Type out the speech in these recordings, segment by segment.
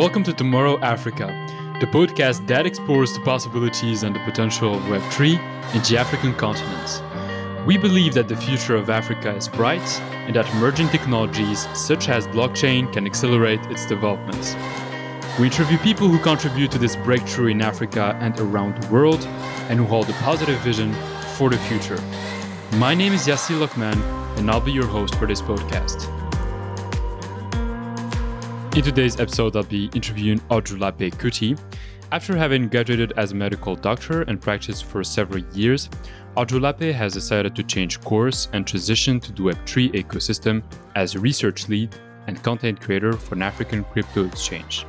Welcome to Tomorrow.Africa, the podcast that explores the possibilities and the potential of Web3 in the African continent. We believe that the future of Africa is bright and that emerging technologies such as blockchain can accelerate its development. We interview people who contribute to this breakthrough in Africa and around the world and who hold a positive vision for the future. My name is Yassi Lokman and I'll be your host for this podcast. In today's episode, I'll be interviewing Ojuolape Kuti. After having graduated as a medical doctor and practiced for several years, Ojuolape has decided to change course and transition to the Web3 ecosystem as a research lead and content creator for an African crypto exchange.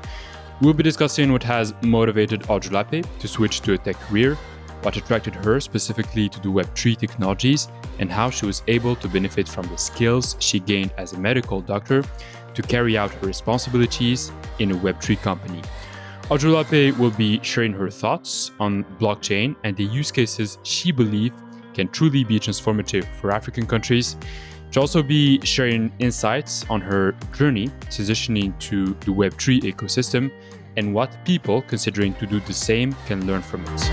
We'll be discussing what has motivated Ojuolape to switch to a tech career, what attracted her specifically to the Web3 technologies, and how she was able to benefit from the skills she gained as a medical doctor to carry out her responsibilities in a Web3 company. Ojuolape will be sharing her thoughts on blockchain and the use cases she believes can truly be transformative for African countries. She'll also be sharing insights on her journey transitioning to the Web3 ecosystem and what people considering to do the same can learn from it.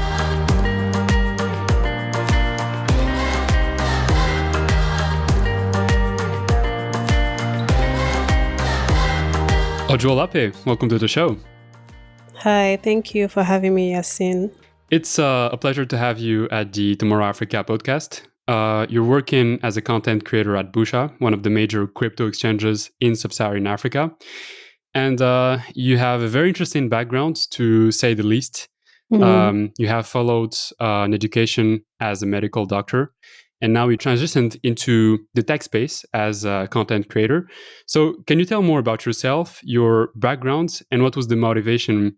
Ojuolape, welcome to the show. Hi, thank you for having me, Yasin. It's a pleasure to have you at the Tomorrow.Africa podcast. You're working as a content creator at Busha, one of the major crypto exchanges in sub-Saharan Africa. And you have a very interesting background, to say the least. You have followed an education as a medical doctor, and now you transitioned into the tech space as a content creator. So can you tell more about yourself, your background, and what was the motivation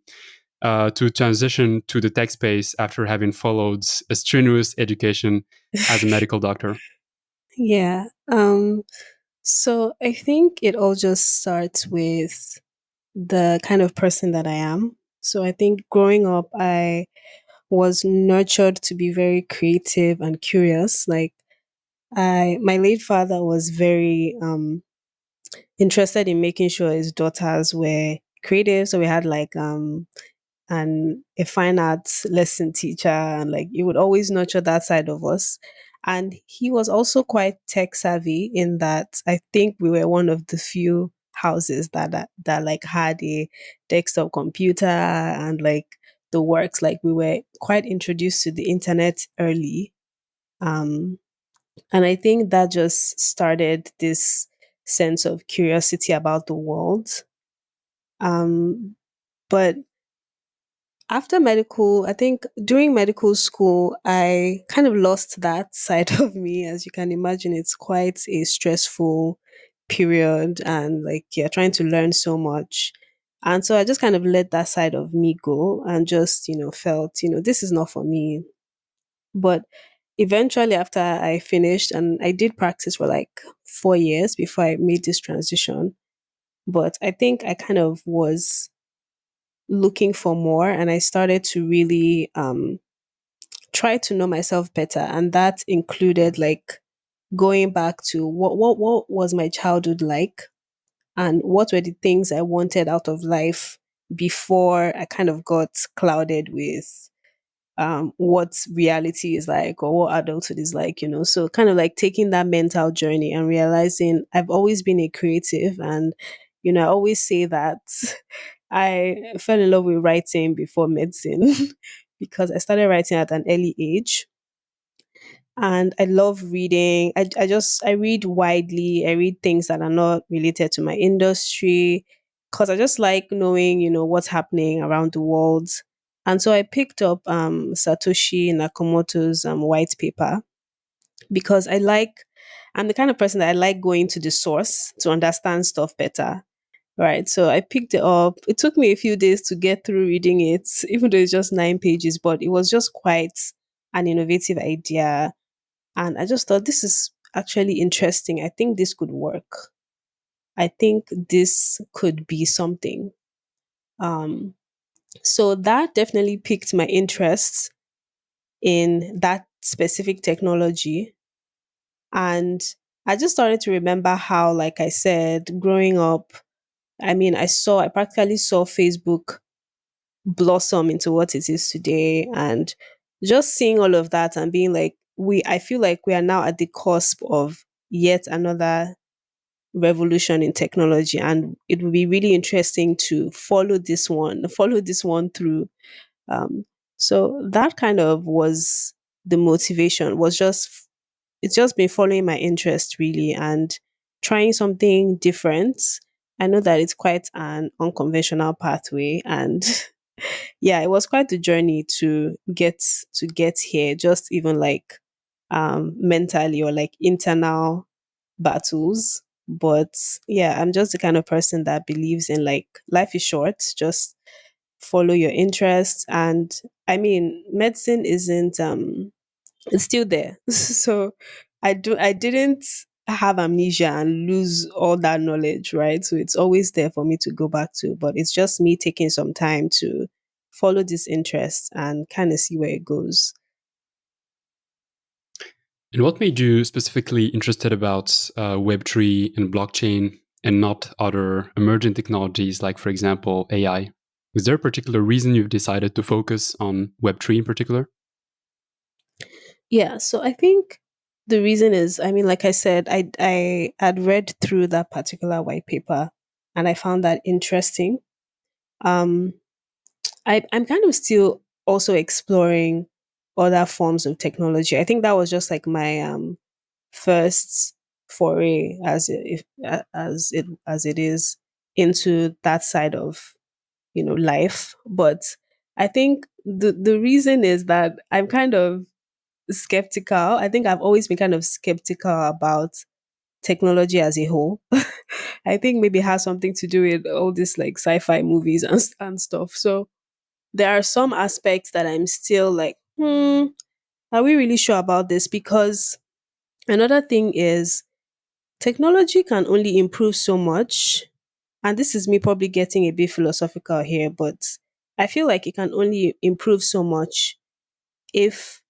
to transition to the tech space after having followed a strenuous education as a medical doctor? Yeah. So I think it all just starts with the kind of person that I am. So I think growing up, I was nurtured to be very creative and curious. My late father was very interested in making sure his daughters were creative. So we had a fine arts lesson teacher, and he would always nurture that side of us. And he was also quite tech savvy in that I think we were one of the few houses that had a desktop computer and the works. Like we were quite introduced to the internet early. Um and I think that just started this sense of curiosity about the world. Um but after medical, I think during medical school, I kind of lost that side of me. As you can imagine, it's quite a stressful period, and you're trying to learn so much. And so I just kind of let that side of me go and just, felt, this is not for me. But eventually, after I finished, and I did practice for 4 years before I made this transition. But I think I kind of was looking for more, and I started to really try to know myself better, and that included going back to what was my childhood like, and what were the things I wanted out of life before I kind of got clouded with what reality is like, or what adulthood is like, so kind of taking that mental journey and realizing I've always been a creative. And I always say that I fell in love with writing before medicine because I started writing at an early age, and I love reading. I read widely. I read things that are not related to my industry because I just like knowing, what's happening around the world. And so I picked up Satoshi Nakamoto's white paper because I'm the kind of person that I like going to the source to understand stuff better. Right. So I picked it up. It took me a few days to get through reading it, even though it's just 9 pages, but it was just quite an innovative idea. And I just thought, this is actually interesting. I think this could work. I think this could be something. Um, so that definitely piqued my interest in that specific technology. And I just started to remember how, like I said, growing up, I practically saw Facebook blossom into what it is today, and just seeing all of that and being like, I feel like we are now at the cusp of yet another revolution in technology, and it will be really interesting to follow this one through. um so that kind of was the motivation, was just it's just been following my interest really, and trying something different. I know that it's quite an unconventional pathway, and yeah, it was quite the journey to get here, just even like mentally, or like internal battles. But yeah, I'm just the kind of person that believes in like life is short, just follow your interests. And medicine isn't it's still there. So I didn't have amnesia and lose all that knowledge, right? So it's always there for me to go back to, but it's just me taking some time to follow this interest and kind of see where it goes. And what made you specifically interested about Web3 and blockchain and not other emerging technologies like, for example, AI? Is there a particular reason you've decided to focus on Web3 in particular? Yeah, so I think the reason is, like I said, I had read through that particular white paper and I found that interesting. Um, I'm kind of still also exploring other forms of technology. I think that was just like my first foray, as it is, into that side of life. But I think the reason is that I'm kind of skeptical. I think I've always been kind of skeptical about technology as a whole. I think maybe it has something to do with all these like sci-fi movies and stuff. So there are some aspects that I'm still like, are we really sure about this? Because another thing is, technology can only improve so much. And this is me probably getting a bit philosophical here, but I feel like it can only improve so much if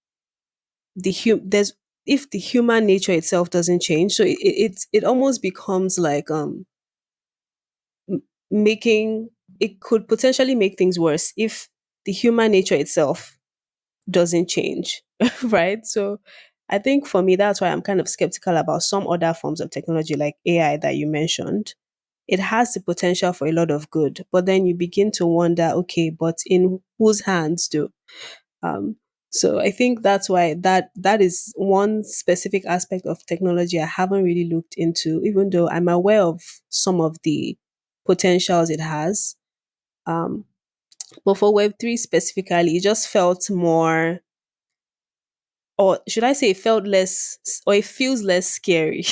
there's if the human nature itself doesn't change. So it almost becomes like making it could potentially make things worse if the human nature itself doesn't change, right? So I think for me, that's why I'm kind of skeptical about some other forms of technology like AI that you mentioned. It has the potential for a lot of good, but then you begin to wonder, okay, but in whose hands do? Um, so I think that's why that is one specific aspect of technology I haven't really looked into, even though I'm aware of some of the potentials it has. Um, but for Web3 specifically, it just felt more, or should I say, it felt less, or it feels less scary.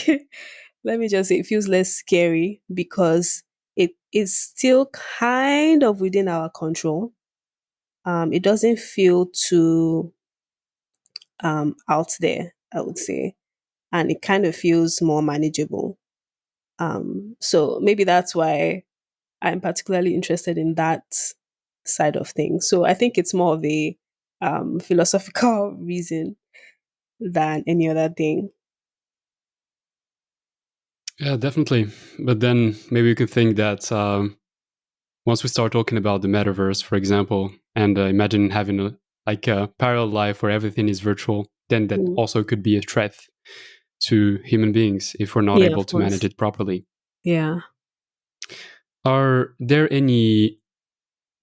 Let me just say, it feels less scary because it is still kind of within our control. It doesn't feel too out there, I would say, and it kind of feels more manageable. So maybe that's why I'm particularly interested in that side of things. So I think it's more of a philosophical reason than any other thing. Yeah, definitely. But then maybe you could think that once we start talking about the metaverse, for example, and imagine having a parallel life where everything is virtual, then that Mm. also could be a threat to human beings if we're not Yeah, able of to manage course. it properly. Yeah. Are there any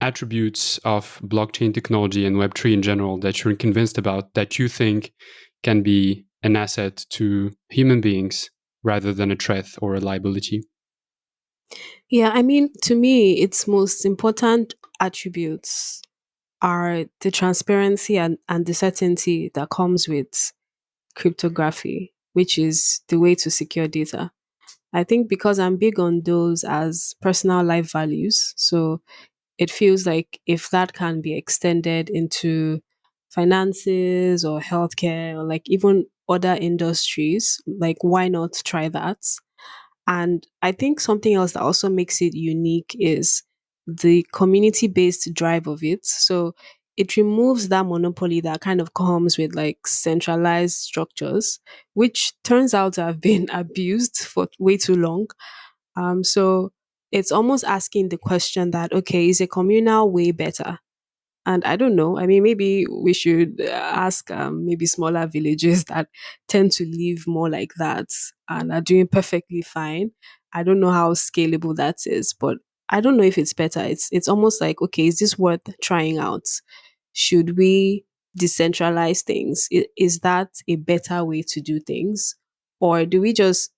attributes of blockchain technology and Web3 in general that you're convinced about that you think can be an asset to human beings rather than a threat or a liability? Yeah, to me, its most important attributes are the transparency and the certainty that comes with cryptography, which is the way to secure data. I think because I'm big on those as personal life values, so it feels like if that can be extended into finances or healthcare or like even other industries, like why not try that? And I think something else that also makes it unique is the community based drive of it. So it removes that monopoly that kind of comes with like centralized structures, which turns out to have been abused for way too long. So it's almost asking the question that, okay, is a communal way better? And I don't know. I mean, maybe we should ask maybe smaller villages that tend to live more like that and are doing perfectly fine. I don't know how scalable that is, but I don't know if it's better. It's almost like, okay, is this worth trying out? Should we decentralize things? Is that a better way to do things? Or do we just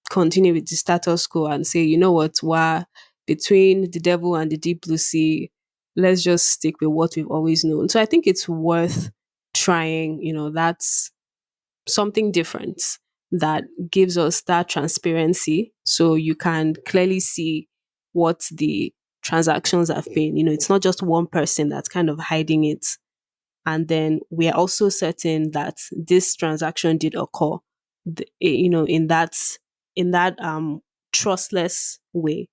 continue with the status quo and say, you know what, we're between the devil and the deep blue sea, let's just stick with what we've always known. So I think it's worth trying, that's something different that gives us that transparency so you can clearly see what the transactions have been. It's not just one person that's kind of hiding it. And then we are also certain that this transaction did occur, in that trustless way.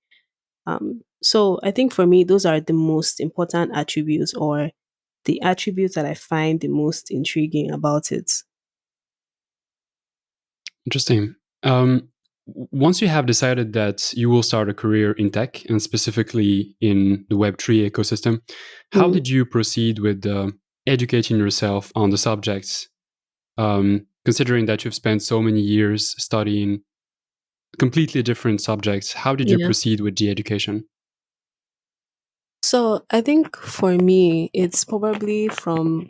So I think for me, those are the most important attributes, or the attributes that I find the most intriguing about it. Interesting. Once you have decided that you will start a career in tech and specifically in the Web3 ecosystem, how Mm, did you proceed with educating yourself on the subjects? Considering that you've spent so many years studying completely different subjects, how did you yeah. proceed with the education? So I think for me, it's probably from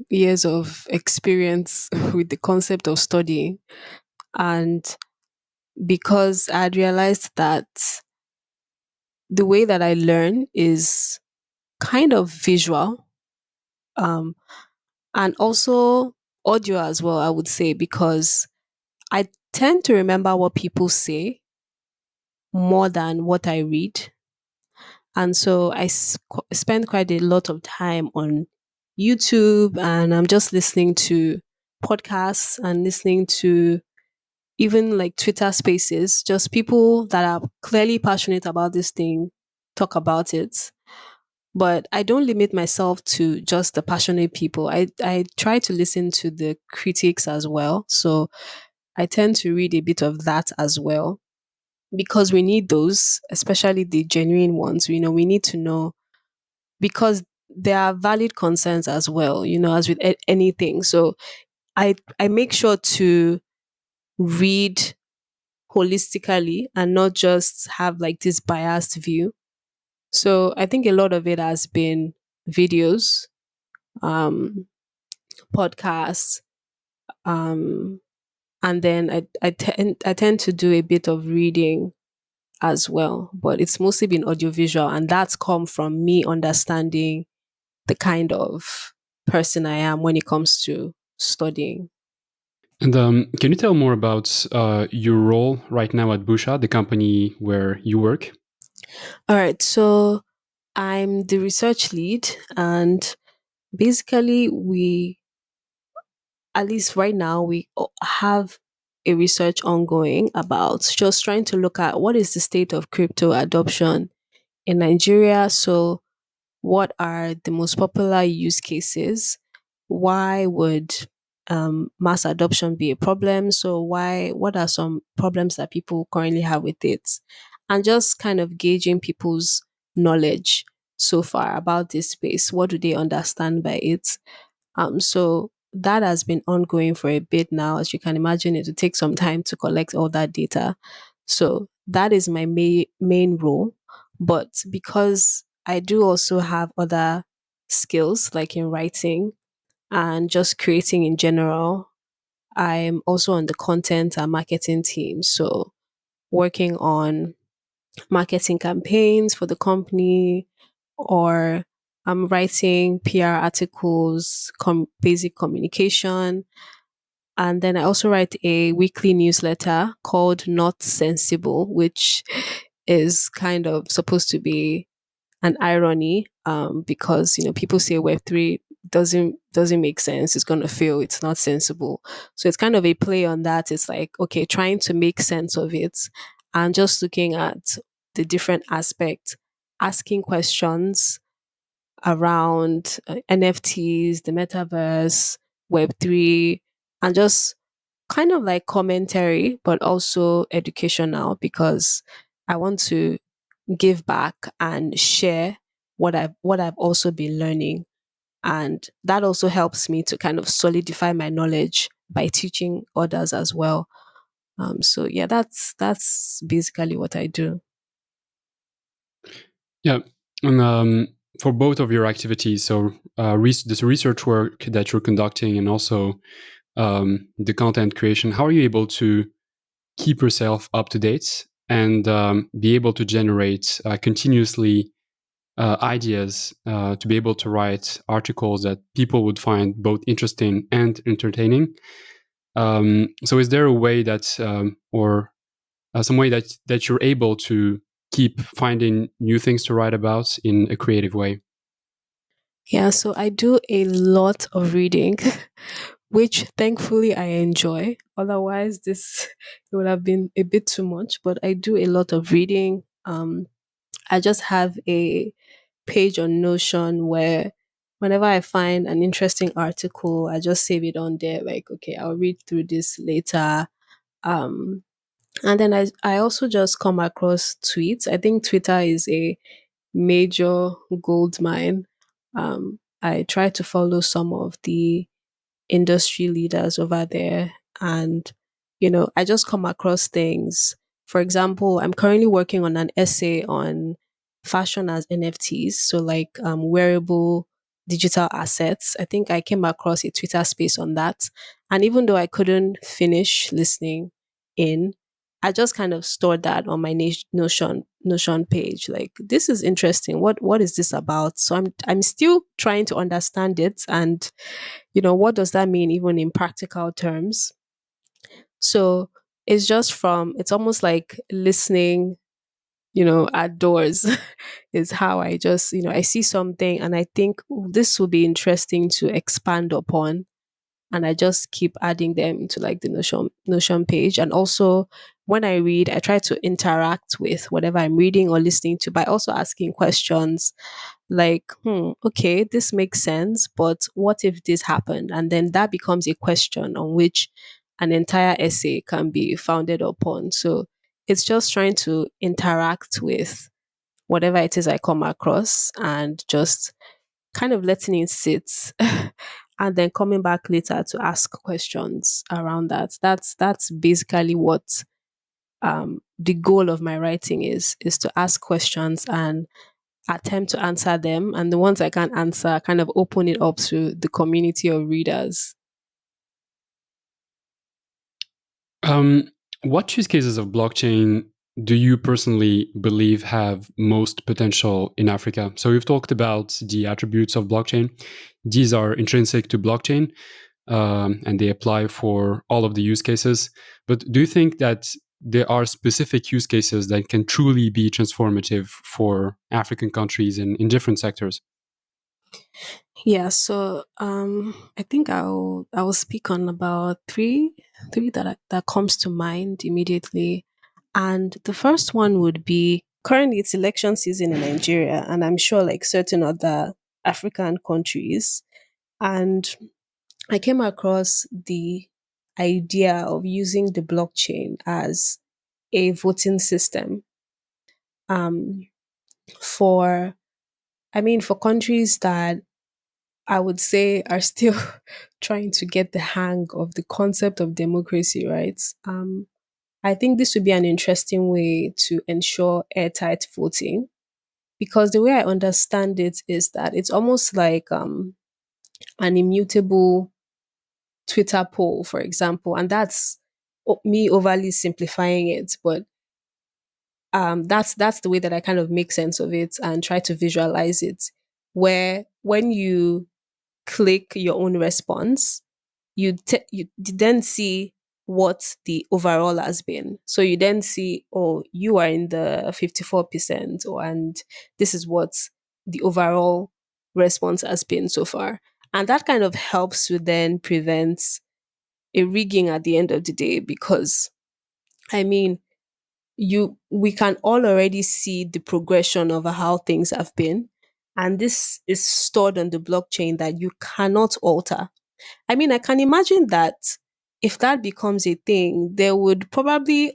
years of experience with the concept of studying. And because I had realized that the way that I learn is kind of visual, um, and also audio as well, I would say, because I tend to remember what people say more than what I read. And so spend quite a lot of time on YouTube, and I'm just listening to podcasts and listening to even like Twitter spaces, just people that are clearly passionate about this thing talk about it. But I don't limit myself to just the passionate people. I try to listen to the critics as well. So I tend to read a bit of that as well, because we need those, especially the genuine ones. We need to know, because there are valid concerns as well, as with anything. So I make sure to read holistically and not just have like this biased view. So I think a lot of it has been videos, um, podcasts, um, and then I tend to do a bit of reading as well, but it's mostly been audiovisual, and that's come from me understanding the kind of person I am when it comes to studying. And can you tell more about your role right now at Busha, the company where you work? All right, so I'm the research lead, and basically, at least right now, we have a research ongoing about just trying to look at what is the state of crypto adoption in Nigeria. So, what are the most popular use cases? Why would mass adoption be a problem? So, what are some problems that people currently have with it? And just kind of gauging people's knowledge so far about this space. What do they understand by it? So that has been ongoing for a bit now. As you can imagine, it will take some time to collect all that data. So that is my main role. But because I do also have other skills like in writing and just creating in general, I'm also on the content and marketing team. So working on marketing campaigns for the company, or I'm writing PR articles, basic communication. And then I also write a weekly newsletter called Not Sensible, which is kind of supposed to be an irony, because people say Web3 doesn't make sense, it's going to fail, it's not sensible. So it's kind of a play on that. It's like, okay, trying to make sense of it and just looking at the different aspects, asking questions around NFTs, the metaverse, Web3, and just kind of like commentary, but also educational, because I want to give back and share what I've also been learning. And that also helps me to kind of solidify my knowledge by teaching others as well. So yeah, that's basically what I do. Yeah. And for both of your activities, so this research work that you're conducting and also the content creation, how are you able to keep yourself up to date and be able to generate continuously ideas to be able to write articles that people would find both interesting and entertaining? So, is there a way that, or some way that you're able to keep finding new things to write about in a creative way? Yeah, so I do a lot of reading, which thankfully I enjoy. Otherwise, this it would have been a bit too much. But I do a lot of reading. I just have a page on Notion where whenever I find an interesting article, I just save it on there. Like, okay, I'll read through this later. Um, and then I also just come across tweets. I think Twitter is a major gold mine. I try to follow some of the industry leaders over there, and I just come across things. For example, I'm currently working on an essay on fashion as NFTs, so like wearable digital assets. I think I came across a Twitter space on that, and even though I couldn't finish listening in, I just kind of stored that on my Notion page. Like, this is interesting. What is this about? So I'm still trying to understand it, and what does that mean even in practical terms? So it's almost like listening, at doors is how I just, I see something and I think, "Ooh, this will be interesting to expand upon." And I just keep adding them to like the Notion page. And also when I read, I try to interact with whatever I'm reading or listening to by also asking questions like, okay, this makes sense, but what if this happened? And then that becomes a question on which an entire essay can be founded upon. So it's just trying to interact with whatever it is I come across and just kind of letting it sit and then coming back later to ask questions around that. That's basically what the goal of my writing is to ask questions and attempt to answer them, and the ones I can't answer, kind of open it up to the community of readers. Um, what use cases of blockchain do you personally believe have most potential in Africa? So we've talked about the attributes of blockchain. These are intrinsic to blockchain, and they apply for all of the use cases. But do you think that there are specific use cases that can truly be transformative for African countries in different sectors? Yeah, so I think I will speak on about three that comes to mind immediately. And the first one would be, currently it's election season in Nigeria, and I'm sure like certain other African countries. And I came across the idea of using the blockchain as a voting system, um, for for countries that I would say are still trying to get the hang of the concept of democracy, right? I think this would be an interesting way to ensure airtight voting, because the way I understand it is that it's almost like an immutable Twitter poll, for example, and that's me overly simplifying it, but that's the way that I kind of make sense of it and try to visualize it. Where when you click your own response, you then see what the overall has been. So you then see, oh, you are in the 54%, or and this is what the overall response has been so far. And that kind of helps to then prevent a rigging at the end of the day, because I mean we can all already see the progression of how things have been, and this is stored on the blockchain that you cannot alter. I mean, I can imagine that if that becomes a thing, there would probably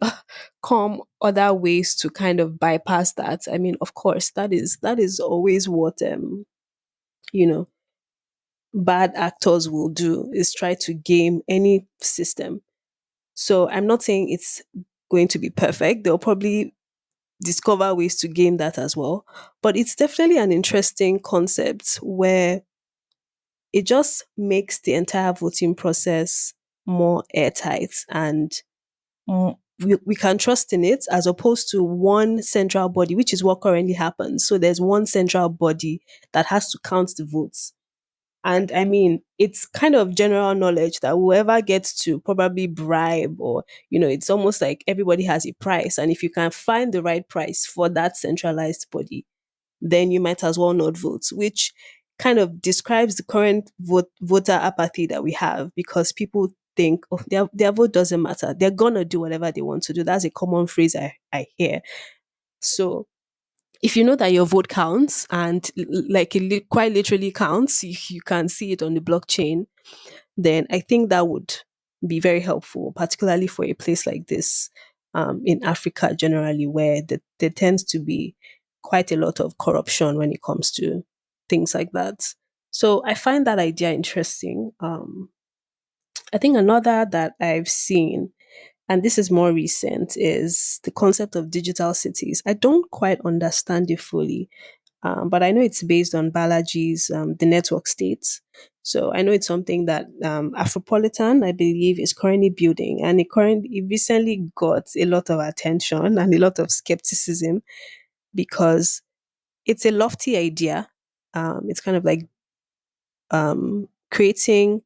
come other ways to kind of bypass that. I mean, of course, that is always what you know bad actors will do, is try to game any system. So I'm not saying it's going to be perfect. They'll probably discover ways to game that as well. But it's definitely an interesting concept where it just makes the entire voting process more airtight, and we can trust in it, as opposed to one central body, which is what currently happens. So there's one central body that has to count the votes. And I mean, it's kind of general knowledge that whoever gets to probably bribe, or, it's almost like everybody has a price. And if you can find the right price for that centralized body, then you might as well not vote, which kind of describes the current voter apathy that we have, because people think, oh, their vote doesn't matter. They're going to do whatever they want to do. That's a common phrase I hear. So if you know that your vote counts, and like it quite literally counts, you can see it on the blockchain, then I think that would be very helpful, particularly for a place like this, in Africa generally, where there tends to be quite a lot of corruption when it comes to things like that. So I find that idea interesting. I think another that I've seen, and this is more recent, is the concept of digital cities. I don't quite understand it fully, but I know it's based on Balaji's The Network States. So I know it's something that Afropolitan, I believe, is currently building, and it recently got a lot of attention and a lot of skepticism, because it's a lofty idea. It's kind of like creating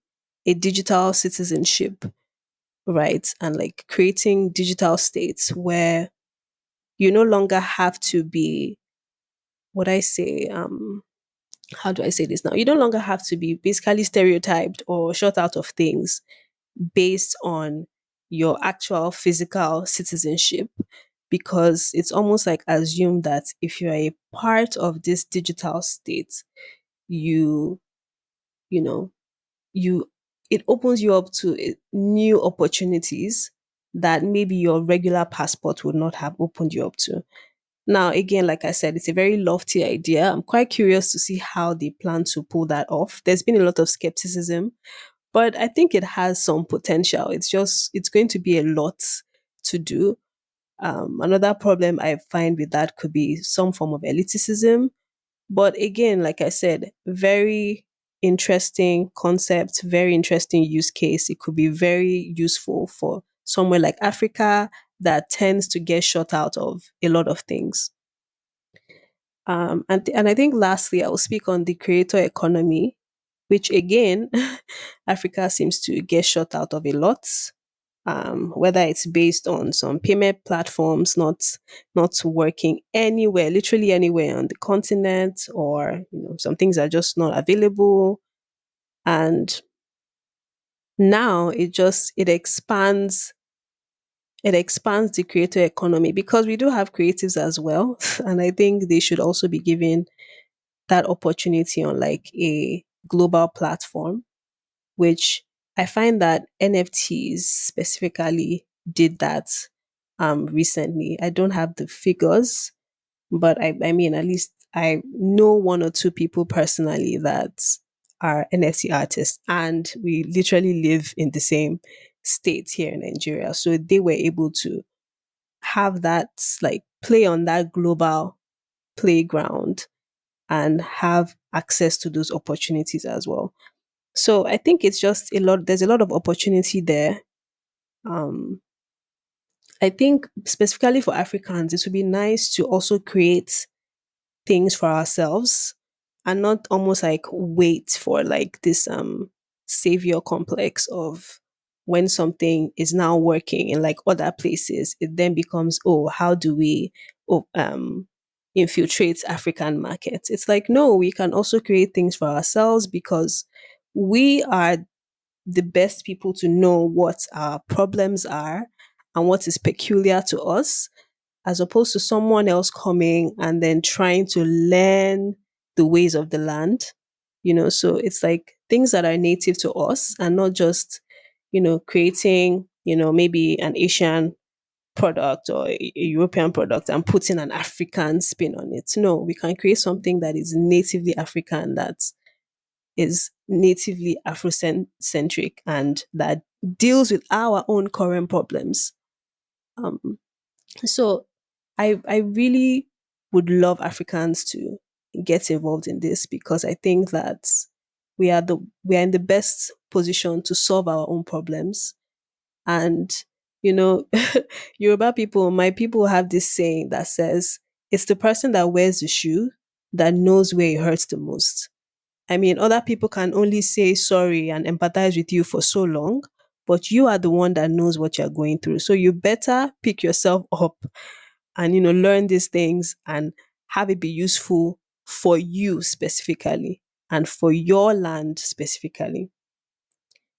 a digital citizenship, right? And like creating digital states where you no longer have to be, what I say, how do I say this now? You no longer have to be basically stereotyped or shut out of things based on your actual physical citizenship, because it's almost like assumed that if you're a part of this digital state, you you know you it opens you up to new opportunities that maybe your regular passport would not have opened you up to. Now, again, like I said, it's a very lofty idea. I'm quite curious to see how they plan to pull that off. There's been a lot of skepticism, but I think it has some potential. It's going to be a lot to do. Another problem I find with that could be some form of elitism. But again, like I said, very interesting concept, very interesting use case. It could be very useful for somewhere like Africa that tends to get shut out of a lot of things. And I think lastly, I will speak on the creator economy, which again, Africa seems to get shut out of a lot. Whether it's based on some payment platforms not working anywhere, literally anywhere on the continent, or some things are just not available. And now it expands the creator economy, because we do have creatives as well, and I think they should also be given that opportunity on like a global platform, which I find that NFTs specifically did that recently. I don't have the figures, but I mean, at least I know one or two people personally that are NFT artists, and we literally live in the same state here in Nigeria. So they were able to have that, like, play on that global playground and have access to those opportunities as well. So I think it's just there's a lot of opportunity there. Um, I think specifically for Africans, it would be nice to also create things for ourselves, and not almost like wait for like this savior complex of when something is now working in like other places, it then becomes, oh, how do we oh, infiltrate African markets? It's like, no, we can also create things for ourselves, because we are the best people to know what our problems are and what is peculiar to us, as opposed to someone else coming and then trying to learn the ways of the land. So it's like things that are native to us, and not just creating, maybe an Asian product or a European product and putting an African spin on it. No, we can create something that is natively African, that is natively Afrocentric, and that deals with our own current problems. Um, so I really would love Africans to get involved in this, because I think that we are in the best position to solve our own problems. And you know, Yoruba people, my people have this saying that says it's the person that wears the shoe that knows where it hurts the most. I mean, other people can only say sorry and empathize with you for so long, but you are the one that knows what you're going through. So you better pick yourself up and, learn these things and have it be useful for you specifically and for your land specifically.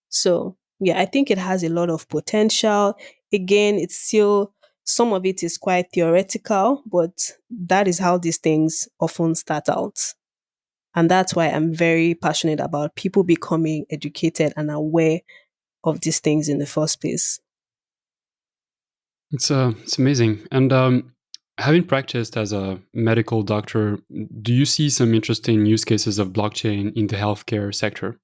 So, yeah, I think it has a lot of potential. Again, it's still, some of it is quite theoretical, but that is how these things often start out. And that's why I'm very passionate about people becoming educated and aware of these things in the first place. It's amazing. And having practiced as a medical doctor, do you see some interesting use cases of blockchain in the healthcare sector?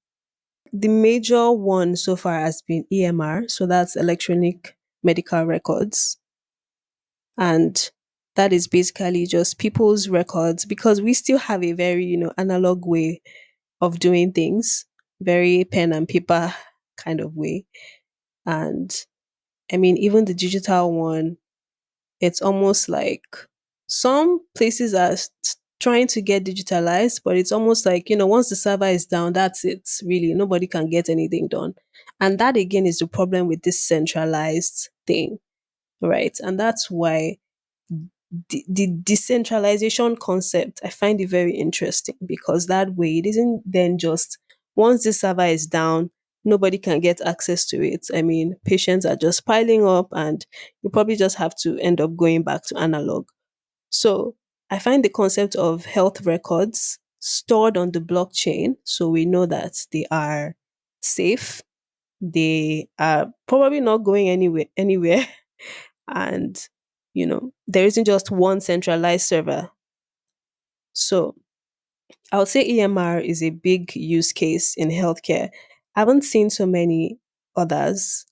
The major one so far has been EMR, so that's electronic medical records. And that is basically just people's records, because we still have a very, analog way of doing things, very pen and paper kind of way. And I mean, even the digital one, it's almost like some places are trying to get digitalized, but it's almost like, once the server is down, that's it. Really, nobody can get anything done. And that again is the problem with this centralized thing, right? And that's why the decentralization concept, I find it very interesting, because that way it isn't then just once the server is down, nobody can get access to it. I mean, patients are just piling up, and you probably just have to end up going back to analog. So I find the concept of health records stored on the blockchain, so we know that they are safe, they are probably not going anywhere, and there isn't just one centralized server. So I would say EMR is a big use case in healthcare. I haven't seen so many others,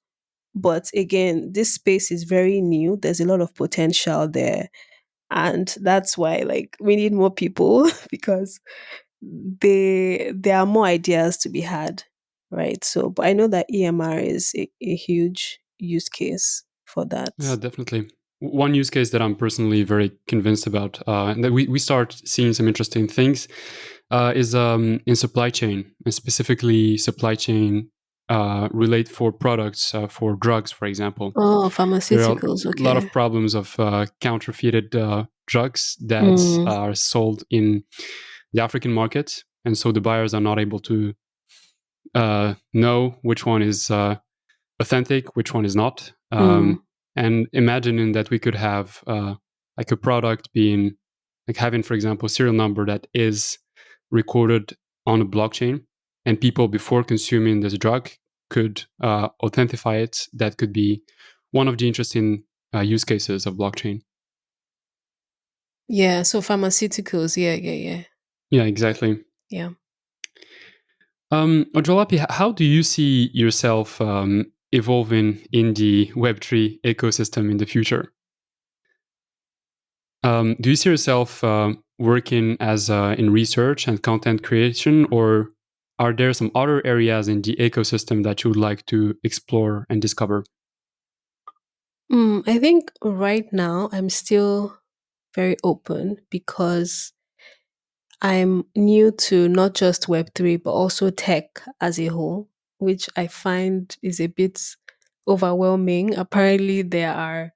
but again, this space is very new. There's a lot of potential there, and that's why, like, we need more people because there are more ideas to be had, right? So, but I know that EMR is a huge use case for that. Yeah, definitely. One use case that I'm personally very convinced about, and that we start seeing some interesting things, is in supply chain, and specifically supply chain relate for products, for drugs, for example. Oh, There are a pharmaceuticals. lot Okay. of problems of counterfeited drugs that Mm, are sold in the African market, and so the buyers are not able to know which one is authentic, which one is not. mm. And imagining that we could have like a product being like having, for example, a serial number that is recorded on a blockchain, and people before consuming this drug could authentify it. That could be one of the interesting use cases of blockchain. Yeah, so pharmaceuticals. Yeah, yeah, yeah. Yeah, exactly. Yeah. Ojuolape, how do you see yourself evolving in the Web3 ecosystem in the future? Do you see yourself working as in research and content creation, or are there some other areas in the ecosystem that you would like to explore and discover? I think right now I'm still very open, because I'm new to not just Web3, but also tech as a whole, which I find is a bit overwhelming. Apparently, there are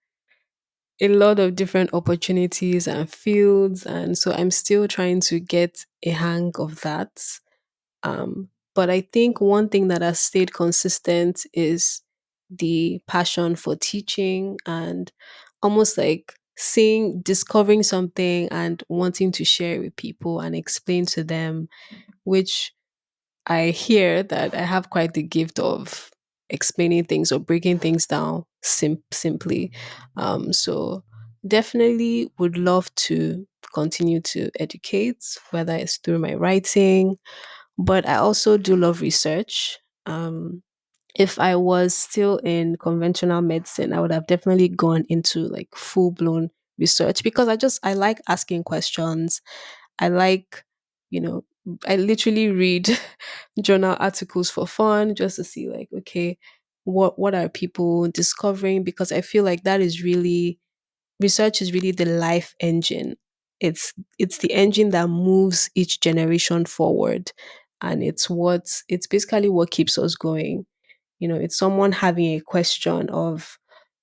a lot of different opportunities and fields. And so I'm still trying to get a hang of that. But I think one thing that has stayed consistent is the passion for teaching, and almost like discovering something and wanting to share it with people and explain to them, which I hear that I have quite the gift of. explaining things or breaking things down simply. So definitely would love to continue to educate, whether it's through my writing, but I also do love research. If I was still in conventional medicine, I would have definitely gone into like full blown research because I like asking questions. I like, you know, I literally read journal articles for fun just to see like, okay, what are people discovering? Because I feel like that is really research is really the life engine. It's the engine that moves each generation forward. And it's basically what keeps us going. It's someone having a question of,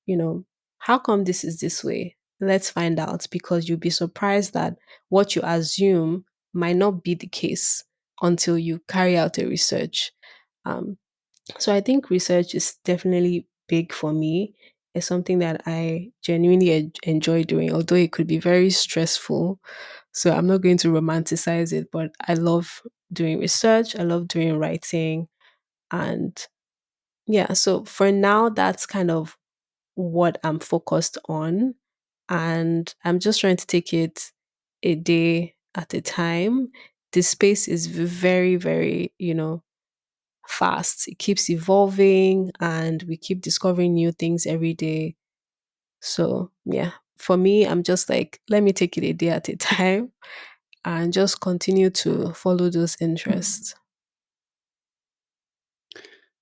you know, how come this is this way? Let's find out, because you'll be surprised that what you assume might not be the case until you carry out a research. Um, so I think research is definitely big for me. It's something that I genuinely enjoy doing, although it could be very stressful. So I'm not going to romanticize it, but I love doing research. I love doing writing. And yeah, so for now, that's kind of what I'm focused on. And I'm just trying to take it a day at a time. The space is very, very, fast. It keeps evolving and we keep discovering new things every day. So, yeah, for me, I'm just like, let me take it a day at a time and just continue to follow those interests.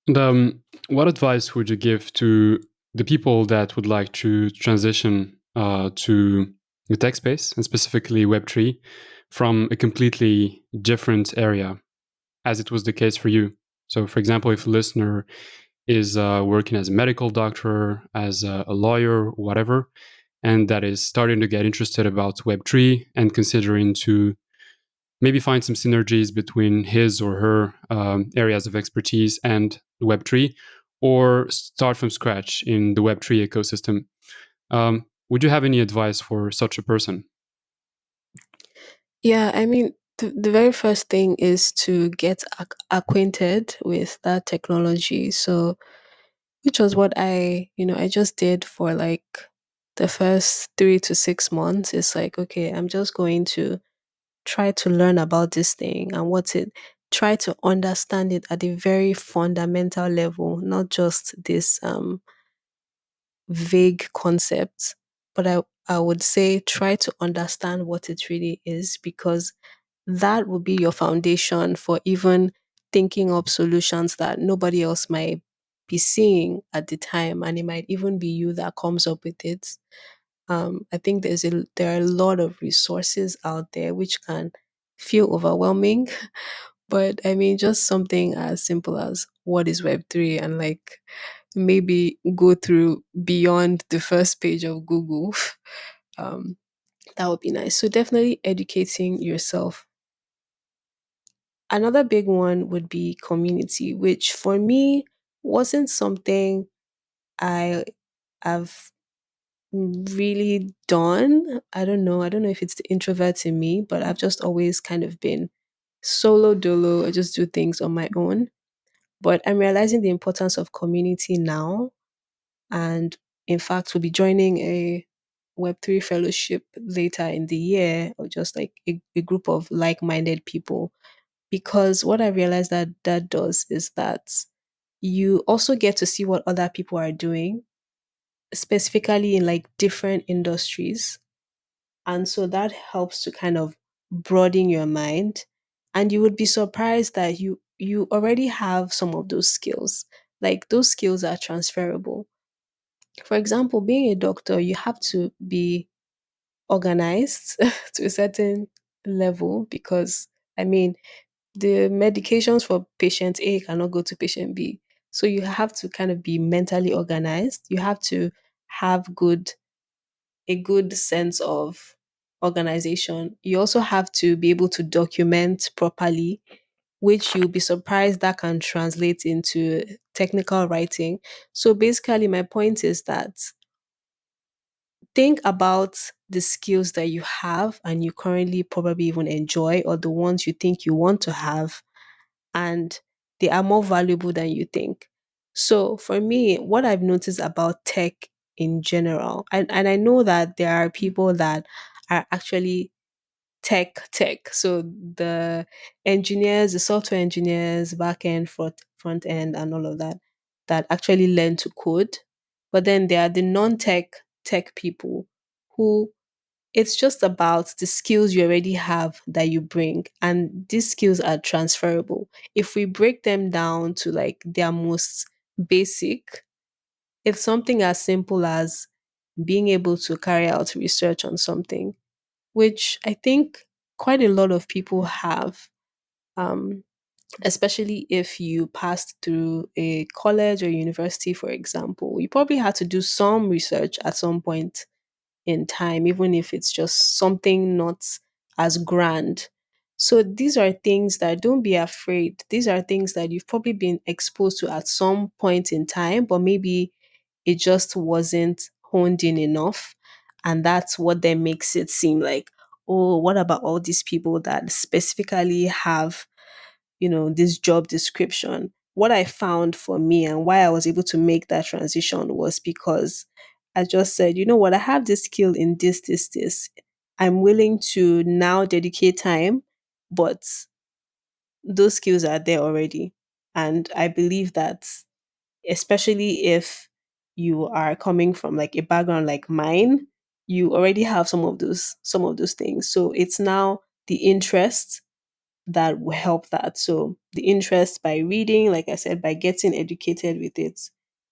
And what advice would you give to the people that would like to transition to the tech space, and specifically Web3, from a completely different area, as it was the case for you? So, for example, if a listener is working as a medical doctor, as a lawyer, whatever, and that is starting to get interested about Web3 and considering to maybe find some synergies between his or her areas of expertise and Web3, or start from scratch in the Web3 ecosystem. Would you have any advice for such a person? Yeah, I mean, the very first thing is to get acquainted with that technology. So, which was what I just did for like the first 3 to 6 months. It's like, okay, I'm just going to try to learn about this thing and what's it, try to understand it at a very fundamental level, not just this vague concept. But I would say try to understand what it really is, because that will be your foundation for even thinking up solutions that nobody else might be seeing at the time, and it might even be you that comes up with it. I think there are a lot of resources out there which can feel overwhelming, but I mean, just something as simple as what is Web3, and like maybe go through beyond the first page of Google. um, that would be nice. So definitely educating yourself. Another big one would be community, which for me wasn't something I have really done. I don't know. I don't know if it's the introvert in me, but I've just always kind of been solo dolo. I just do things on my own. But I'm realizing the importance of community now. And in fact, we'll be joining a Web3 fellowship later in the year, or just like a group of like minded people. Because what I realized that that does is that you also get to see what other people are doing, specifically in like different industries. And so that helps to kind of broaden your mind. And you would be surprised that you already have some of those skills. Like those skills are transferable. For example, being a doctor, you have to be organized to a certain level, because I mean, the medications for patient A cannot go to patient B. So you have to kind of be mentally organized. You have to have a good sense of organization. You also have to be able to document properly, which you'll be surprised that can translate into technical writing. So basically, my point is that think about the skills that you have and you currently probably even enjoy, or the ones you think you want to have, and they are more valuable than you think. So for me, what I've noticed about tech in general, and I know that there are people that are actually tech. So the engineers, the software engineers, back end, front end, and all of that, that actually learn to code. But then there are the non-tech people who it's just about the skills you already have that you bring, and these skills are transferable. If we break them down to like their most basic, it's something as simple as being able to carry out research on something, which I think quite a lot of people have, um, especially if you passed through a college or university, for example. You probably had to do some research at some point in time, even if it's just something not as grand. So these are things that don't be afraid. These are things that you've probably been exposed to at some point in time, but maybe it just wasn't honed in enough. And that's what then makes it seem like, oh, what about all these people that specifically have, this job description? What I found for me and why I was able to make that transition was because I just said, you know what, I have this skill in this. I'm willing to now dedicate time, but those skills are there already. And I believe that, especially if you are coming from like a background like mine, you already have some of those things. So it's now the interest that will help that. So the interest by reading, like I said, by getting educated with it,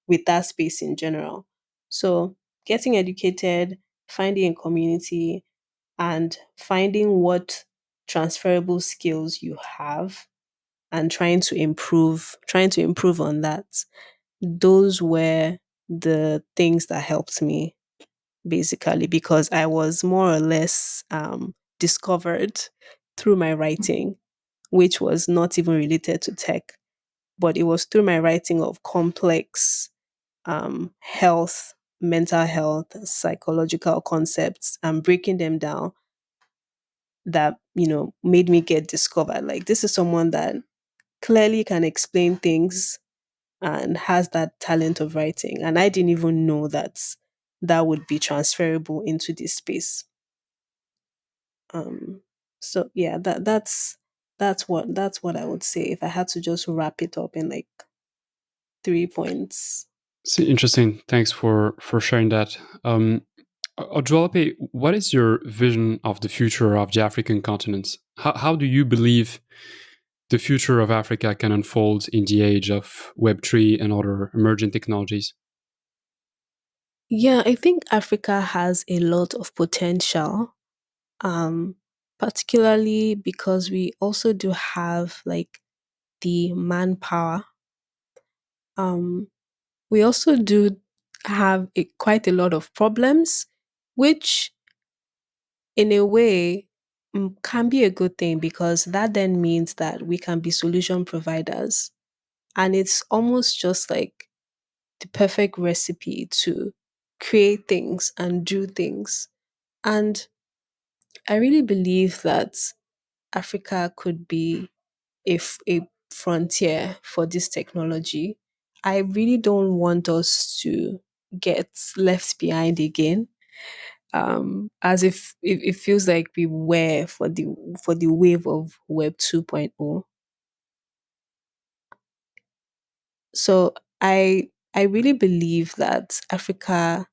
with that space in general. So getting educated, finding a community, and finding what transferable skills you have and trying to improve on that. Those were the things that helped me basically, because I was more or less discovered through my writing, which was not even related to tech, but it was through my writing of complex health, mental health, psychological concepts, and breaking them down that, made me get discovered. Like, this is someone that clearly can explain things and has that talent of writing. And I didn't even know that that would be transferable into this space. Um, so yeah, that's what I would say if I had to just wrap it up in like 3 points. See, interesting. Thanks for sharing that. Ojuolape, what is your vision of the future of the African continent? How do you believe the future of Africa can unfold in the age of Web3 and other emerging technologies? Yeah, I think Africa has a lot of potential, um, particularly because we also do have like the manpower. Um, we also do have quite a lot of problems, which in a way can be a good thing because that then means that we can be solution providers. And it's almost just like the perfect recipe to create things and do things. And I really believe that Africa could be a frontier for this technology. I really don't want us to get left behind again. As if it feels like we were for the wave of Web 2.0. So I really believe that Africa,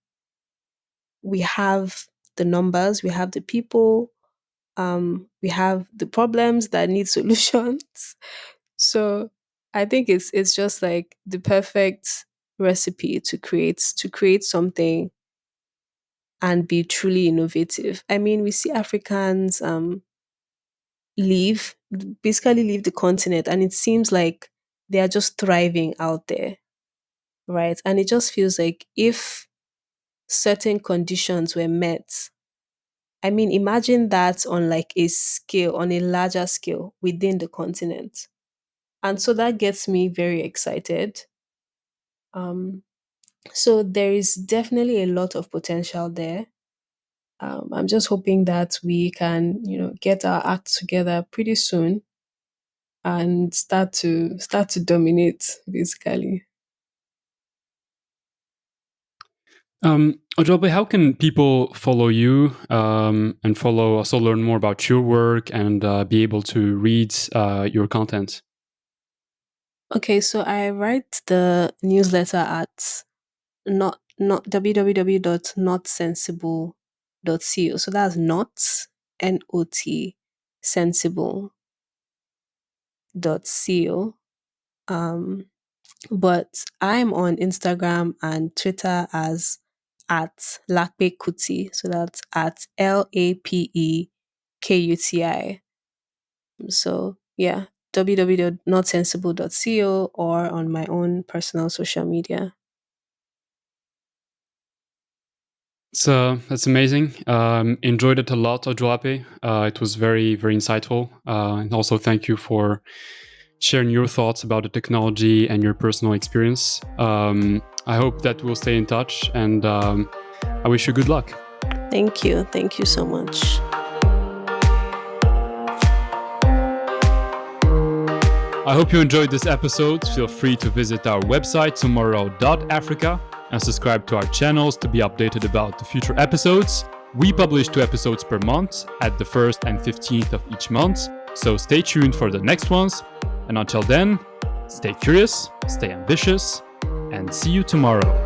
we have the numbers, we have the people, we have the problems that need solutions. So I think it's just like the perfect recipe to create something and be truly innovative. I mean, we see Africans leave basically leave the continent, and it seems like they are just thriving out there, right? And it just feels like if certain conditions were met, I mean, imagine that on like a scale, on a larger scale within the continent. And so that gets me very excited. Um, so there is definitely a lot of potential there. I'm just hoping that we can, get our act together pretty soon and start to dominate, basically. Ojuolape, how can people follow you and also learn more about your work and be able to read your content? Okay, so I write the newsletter at not www.notsensible.co. So that's not sensible.co. Um, but I'm on Instagram and Twitter as at Lape Kuti. So that's at LAPEKUTI. So yeah, www.notsensible.co or on my own personal social media. So that's amazing. Enjoyed it a lot, Ojuolape. It was very, very insightful. And also, thank you for sharing your thoughts about the technology and your personal experience. I hope that we'll stay in touch, and I wish you good luck. Thank you. Thank you so much. I hope you enjoyed this episode. Feel free to visit our website, Tomorrow.Africa, and subscribe to our channels to be updated about the future episodes. We publish 2 episodes per month at the 1st and 15th of each month, so stay tuned for the next ones. And until then, stay curious, stay ambitious, and see you tomorrow.